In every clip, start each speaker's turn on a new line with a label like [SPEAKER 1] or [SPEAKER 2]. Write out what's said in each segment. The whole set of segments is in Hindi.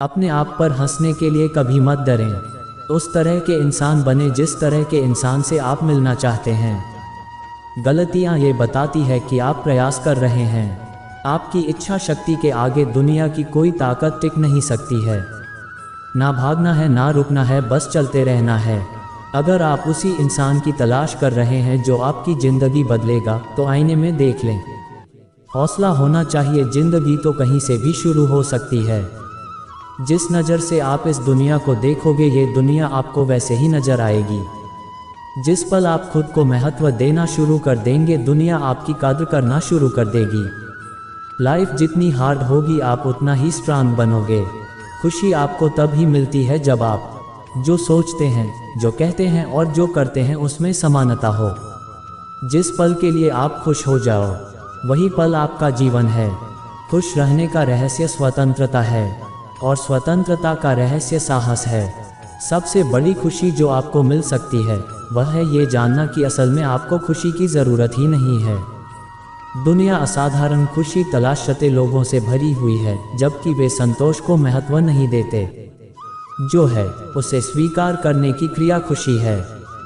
[SPEAKER 1] अपने आप पर हंसने के लिए कभी मत डरें। उस तरह के इंसान बने जिस तरह के इंसान से आप मिलना चाहते हैं। गलतियां ये बताती है कि आप प्रयास कर रहे हैं। आपकी इच्छा शक्ति के आगे दुनिया की कोई ताकत टिक नहीं सकती है। ना भागना है ना रुकना है, बस चलते रहना है। अगर आप उसी इंसान की तलाश कर रहे हैं जो आपकी ज़िंदगी बदलेगा, तो आईने में देख लें। हौसला होना चाहिए, ज़िंदगी तो कहीं से भी शुरू हो सकती है। जिस नज़र से आप इस दुनिया को देखोगे, ये दुनिया आपको वैसे ही नज़र आएगी। जिस पल आप खुद को महत्व देना शुरू कर देंगे, दुनिया आपकी कद्र करना शुरू कर देगी। लाइफ जितनी हार्ड होगी, आप उतना ही स्ट्रांग बनोगे। खुशी आपको तब ही मिलती है जब आप जो सोचते हैं, जो कहते हैं और जो करते हैं उसमें समानता हो। जिस पल के लिए आप खुश हो जाओ, वही पल आपका जीवन है। खुश रहने का रहस्य स्वतंत्रता है, और स्वतंत्रता का रहस्य साहस है। सबसे बड़ी खुशी जो आपको मिल सकती है, वह है ये जानना कि असल में आपको खुशी की ज़रूरत ही नहीं है। दुनिया असाधारण खुशी तलाशते लोगों से भरी हुई है, जबकि वे संतोष को महत्व नहीं देते। जो है उसे स्वीकार करने की क्रिया खुशी है।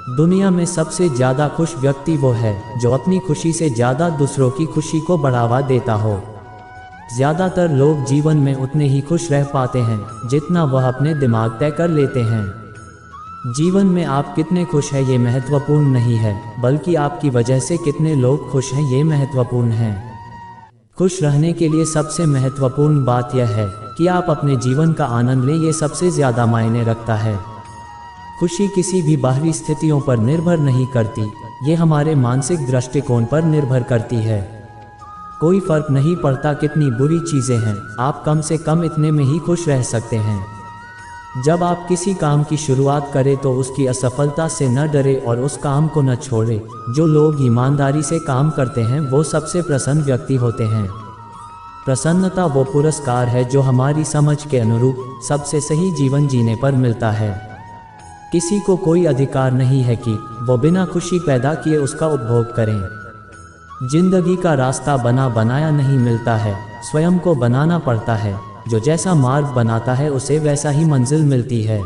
[SPEAKER 1] दुनिया में सबसे ज़्यादा खुश व्यक्ति वो है जो अपनी खुशी से ज़्यादा दूसरों की खुशी को बढ़ावा देता हो। ज़्यादातर लोग जीवन में उतने ही खुश रह पाते हैं जितना वह अपने दिमाग तय कर लेते हैं। जीवन में आप कितने खुश हैं ये महत्वपूर्ण नहीं है, बल्कि आपकी वजह से कितने लोग खुश हैं ये महत्वपूर्ण है। खुश रहने के लिए सबसे महत्वपूर्ण बात यह है कि आप अपने जीवन का आनंद लें, ये सबसे ज़्यादा मायने रखता है। खुशी किसी भी बाहरी स्थितियों पर निर्भर नहीं करती, ये हमारे मानसिक दृष्टिकोण पर निर्भर करती है। कोई फर्क नहीं पड़ता कितनी बुरी चीज़ें हैं, आप कम से कम इतने में ही खुश रह सकते हैं। जब आप किसी काम की शुरुआत करें तो उसकी असफलता से न डरे और उस काम को न छोड़ें। जो लोग ईमानदारी से काम करते हैं वो सबसे प्रसन्न व्यक्ति होते हैं। प्रसन्नता वो पुरस्कार है जो हमारी समझ के अनुरूप सबसे सही जीवन जीने पर मिलता है। किसी को कोई अधिकार नहीं है कि वो बिना खुशी पैदा किए उसका उपभोग करें। जिंदगी का रास्ता बना बनाया नहीं मिलता है, स्वयं को बनाना पड़ता है। जो जैसा मार्ग बनाता है उसे वैसा ही मंजिल मिलती है।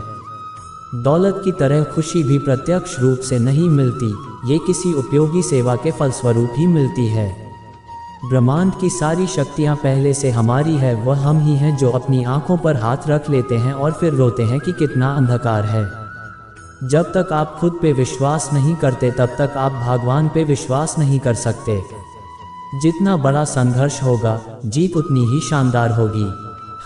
[SPEAKER 1] दौलत की तरह खुशी भी प्रत्यक्ष रूप से नहीं मिलती, ये किसी उपयोगी सेवा के फलस्वरूप ही मिलती है। ब्रह्मांड की सारी शक्तियाँ पहले से हमारी है, वह हम ही हैं जो अपनी आंखों पर हाथ रख लेते हैं और फिर रोते हैं कि कितना अंधकार है। जब तक आप खुद पे विश्वास नहीं करते तब तक आप भगवान पे विश्वास नहीं कर सकते। जितना बड़ा संघर्ष होगा, जीत उतनी ही शानदार होगी।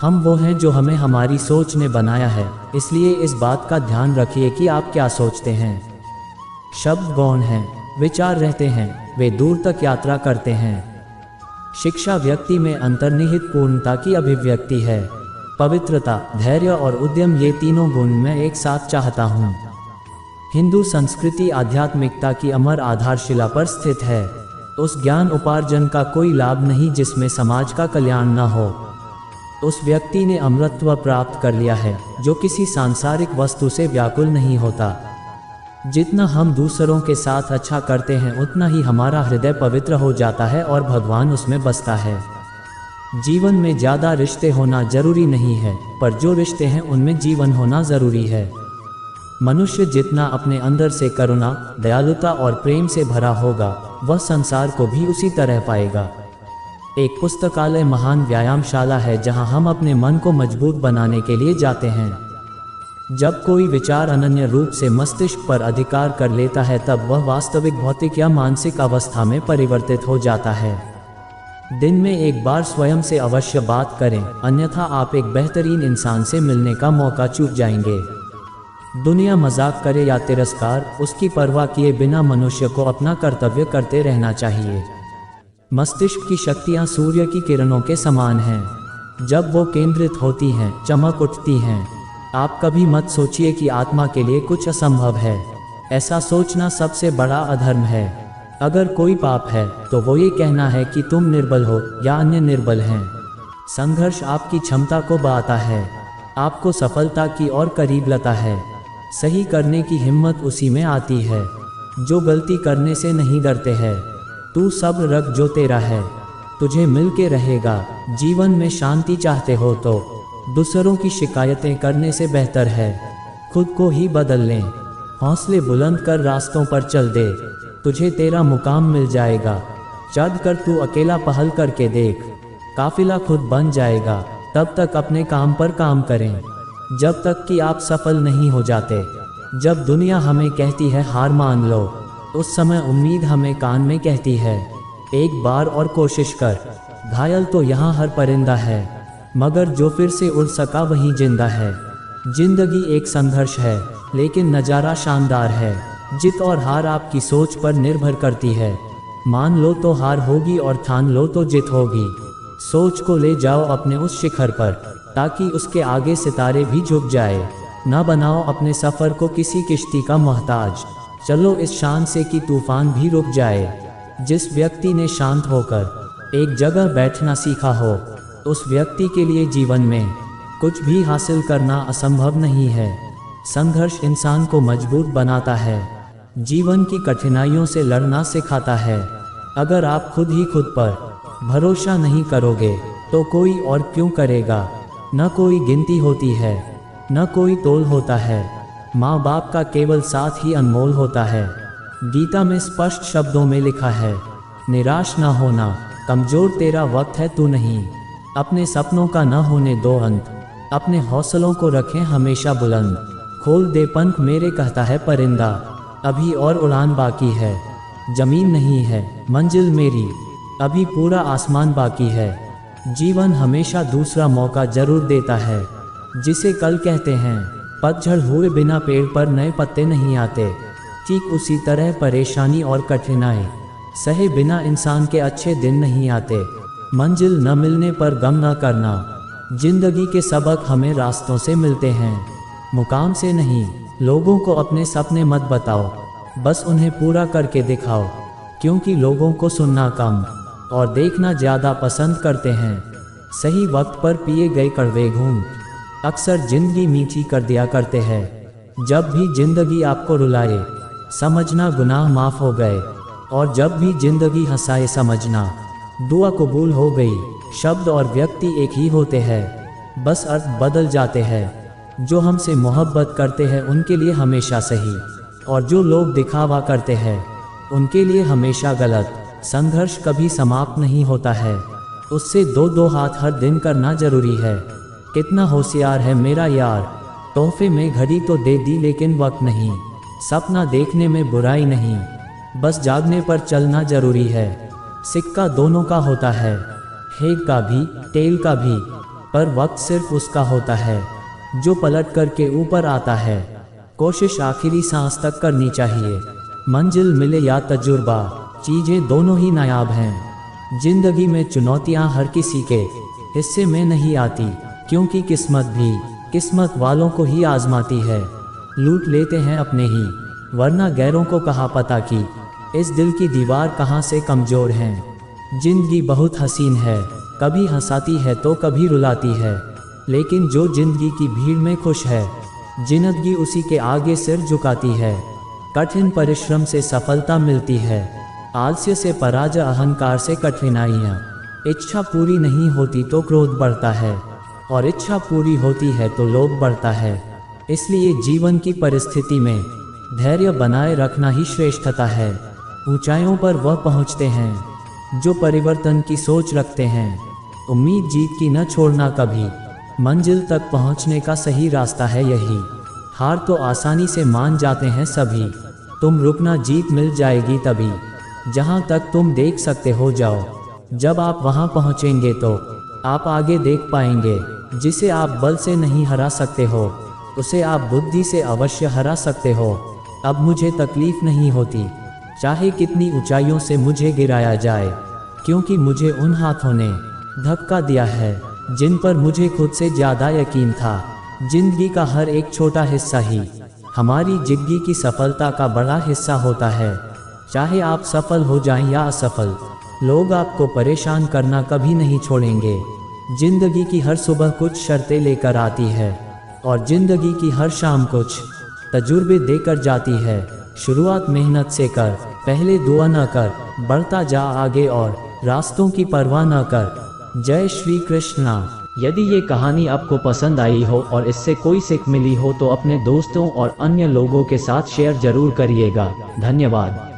[SPEAKER 1] हम वो हैं जो हमें हमारी सोच ने बनाया है, इसलिए इस बात का ध्यान रखिए कि आप क्या सोचते हैं। शब्द गौण हैं, विचार रहते हैं, वे दूर तक यात्रा करते हैं। शिक्षा व्यक्ति में अंतर्निहित पूर्णता की अभिव्यक्ति है। पवित्रता, धैर्य और उद्यम, ये तीनों गुण मैं एक साथ चाहता हूँ। हिंदू संस्कृति आध्यात्मिकता की अमर आधारशिला पर स्थित है। उस ज्ञान उपार्जन का कोई लाभ नहीं जिसमें समाज का कल्याण न हो। उस व्यक्ति ने अमरत्व प्राप्त कर लिया है जो किसी सांसारिक वस्तु से व्याकुल नहीं होता। जितना हम दूसरों के साथ अच्छा करते हैं उतना ही हमारा हृदय पवित्र हो जाता है और भगवान उसमें बसता है। जीवन में ज़्यादा रिश्ते होना जरूरी नहीं है, पर जो रिश्ते हैं उनमें जीवन होना ज़रूरी है। मनुष्य जितना अपने अंदर से करुणा, दयालुता और प्रेम से भरा होगा, वह संसार को भी उसी तरह पाएगा। एक पुस्तकालय महान व्यायामशाला है जहां हम अपने मन को मजबूत बनाने के लिए जाते हैं। जब कोई विचार अनन्य रूप से मस्तिष्क पर अधिकार कर लेता है तब वह वास्तविक भौतिक या मानसिक अवस्था में परिवर्तित हो जाता है। दिन में एक बार स्वयं से अवश्य बात करें, अन्यथा आप एक बेहतरीन इंसान से मिलने का मौका चूक जाएंगे। दुनिया मजाक करे या तिरस्कार, उसकी परवाह किए बिना मनुष्य को अपना कर्तव्य करते रहना चाहिए। मस्तिष्क की शक्तियाँ सूर्य की किरणों के समान हैं। जब वो केंद्रित होती हैं, चमक उठती हैं। आप कभी मत सोचिए कि आत्मा के लिए कुछ असंभव है। ऐसा सोचना सबसे बड़ा अधर्म है। अगर कोई पाप है तो वो ये कहना है कि तुम निर्बल हो या अन्य निर्बल हैं। संघर्ष आपकी क्षमता को बढ़ाता है, आपको सफलता की ओर करीब लाता है। सही करने की हिम्मत उसी में आती है जो गलती करने से नहीं डरते हैं। तू सब्र रख जो तेरा है, तुझे मिल के रहेगा। जीवन में शांति चाहते हो तो दूसरों की शिकायतें करने से बेहतर है खुद को ही बदल लें। हौसले बुलंद कर रास्तों पर चल दे, तुझे तेरा मुकाम मिल जाएगा। चढ़ कर तू अकेला पहल करके देख, काफिला खुद बन जाएगा। तब तक अपने काम पर काम करें जब तक कि आप सफल नहीं हो जाते। जब दुनिया हमें कहती है हार मान लो, उस समय उम्मीद हमें कान में कहती है एक बार और कोशिश कर। घायल तो यहाँ हर परिंदा है, मगर जो फिर से उड़ सका वही जिंदा है। जिंदगी एक संघर्ष है, लेकिन नज़ारा शानदार है। जीत और हार आपकी सोच पर निर्भर करती है। मान लो तो हार होगी और ठान लो तो जीत होगी। सोच को ले जाओ अपने उस शिखर पर, ताकि उसके आगे सितारे भी झुक जाए। न बनाओ अपने सफ़र को किसी किश्ती का मोहताज, चलो इस शान से कि तूफान भी रुक जाए। जिस व्यक्ति ने शांत होकर एक जगह बैठना सीखा हो, उस व्यक्ति के लिए जीवन में कुछ भी हासिल करना असंभव नहीं है। संघर्ष इंसान को मजबूत बनाता है, जीवन की कठिनाइयों से लड़ना सिखाता है। अगर आप खुद ही खुद पर भरोसा नहीं करोगे तो कोई और क्यों करेगा। न कोई गिनती होती है, न कोई तोल होता है। माँ बाप का केवल साथ ही अनमोल होता है। गीता में स्पष्ट शब्दों में लिखा है, निराश न होना, कमजोर तेरा वक्त है तू नहीं। अपने सपनों का न होने दो अंत, अपने हौसलों को रखें हमेशा बुलंद। खोल दे पंख मेरे कहता है परिंदा, अभी और उड़ान बाकी है। जमीन नहीं है मंजिल मेरी, अभी पूरा आसमान बाकी है। जीवन हमेशा दूसरा मौका जरूर देता है। जिसे कल कहते हैं, पतझड़ हुए बिना पेड़ पर नए पत्ते नहीं आते। ठीक उसी तरह परेशानी और कठिनाई सहे बिना इंसान के अच्छे दिन नहीं आते। मंजिल न मिलने पर गम न करना, जिंदगी के सबक हमें रास्तों से मिलते हैं, मुकाम से नहीं। लोगों को अपने सपने मत बताओ, बस उन्हें पूरा करके दिखाओ। क्योंकि लोगों को सुनना कम और देखना ज़्यादा पसंद करते हैं। सही वक्त पर पिए गए कड़वे घूंट अक्सर जिंदगी मीठी कर दिया करते हैं। जब भी जिंदगी आपको रुलाए, समझना गुनाह माफ़ हो गए, और जब भी जिंदगी हंसाए समझना दुआ कबूल हो गई। शब्द और व्यक्ति एक ही होते हैं, बस अर्थ बदल जाते हैं। जो हमसे मोहब्बत करते हैं उनके लिए हमेशा सही, और जो लोग दिखावा करते हैं उनके लिए हमेशा गलत। संघर्ष कभी समाप्त नहीं होता है, उससे दो हाथ हर दिन करना जरूरी है। कितना होशियार है मेरा यार, तोहफे में घड़ी तो दे दी लेकिन वक्त नहीं। सपना देखने में बुराई नहीं, बस जागने पर चलना जरूरी है। सिक्का दोनों का होता है, हेड का भी टेल का भी, पर वक्त सिर्फ उसका होता है जो पलट करके ऊपर आता है। कोशिश आखिरी सांस तक करनी चाहिए, मंजिल मिले या तजुर्बा, चीज़ें दोनों ही नायाब हैं। जिंदगी में चुनौतियां हर किसी के हिस्से में नहीं आती, क्योंकि किस्मत भी किस्मत वालों को ही आजमाती है। लूट लेते हैं अपने ही, वरना गैरों को कहाँ पता कि इस दिल की दीवार कहाँ से कमज़ोर है। जिंदगी बहुत हसीन है, कभी हंसाती है तो कभी रुलाती है, लेकिन जो जिंदगी की भीड़ में खुश है, जिंदगी उसी के आगे सिर झुकाती है। कठिन परिश्रम से सफलता मिलती है, आलस्य से पराजय, अहंकार से कठिनाइयाँ। इच्छा पूरी नहीं होती तो क्रोध बढ़ता है, और इच्छा पूरी होती है तो लोभ बढ़ता है। इसलिए जीवन की परिस्थिति में धैर्य बनाए रखना ही श्रेष्ठता है। ऊंचाइयों पर वह पहुंचते हैं जो परिवर्तन की सोच रखते हैं। उम्मीद जीत की न छोड़ना कभी, मंजिल तक पहुंचने का सही रास्ता है यही। हार तो आसानी से मान जाते हैं सभी, तुम रुकना जीत मिल जाएगी तभी। जहां तक तुम देख सकते हो जाओ, जब आप वहां पहुंचेंगे तो आप आगे देख पाएंगे। जिसे आप बल से नहीं हरा सकते हो, उसे आप बुद्धि से अवश्य हरा सकते हो। अब मुझे तकलीफ नहीं होती, चाहे कितनी ऊंचाइयों से मुझे गिराया जाए, क्योंकि मुझे उन हाथों ने धक्का दिया है जिन पर मुझे खुद से ज़्यादा यकीन था। जिंदगी का हर एक छोटा हिस्सा ही हमारी जिंदगी की सफलता का बड़ा हिस्सा होता है। चाहे आप सफल हो जाएं या असफल, लोग आपको परेशान करना कभी नहीं छोड़ेंगे। जिंदगी की हर सुबह कुछ शर्तें लेकर आती है, और जिंदगी की हर शाम कुछ तजुर्बे देकर जाती है। शुरुआत मेहनत से कर, पहले दुआ न कर, बढ़ता जा आगे और रास्तों की परवाह न कर। जय श्री कृष्णा। यदि ये कहानी आपको पसंद आई हो और इससे कोई सीख मिली हो तो अपने दोस्तों और अन्य लोगों के साथ शेयर जरूर करिएगा। धन्यवाद।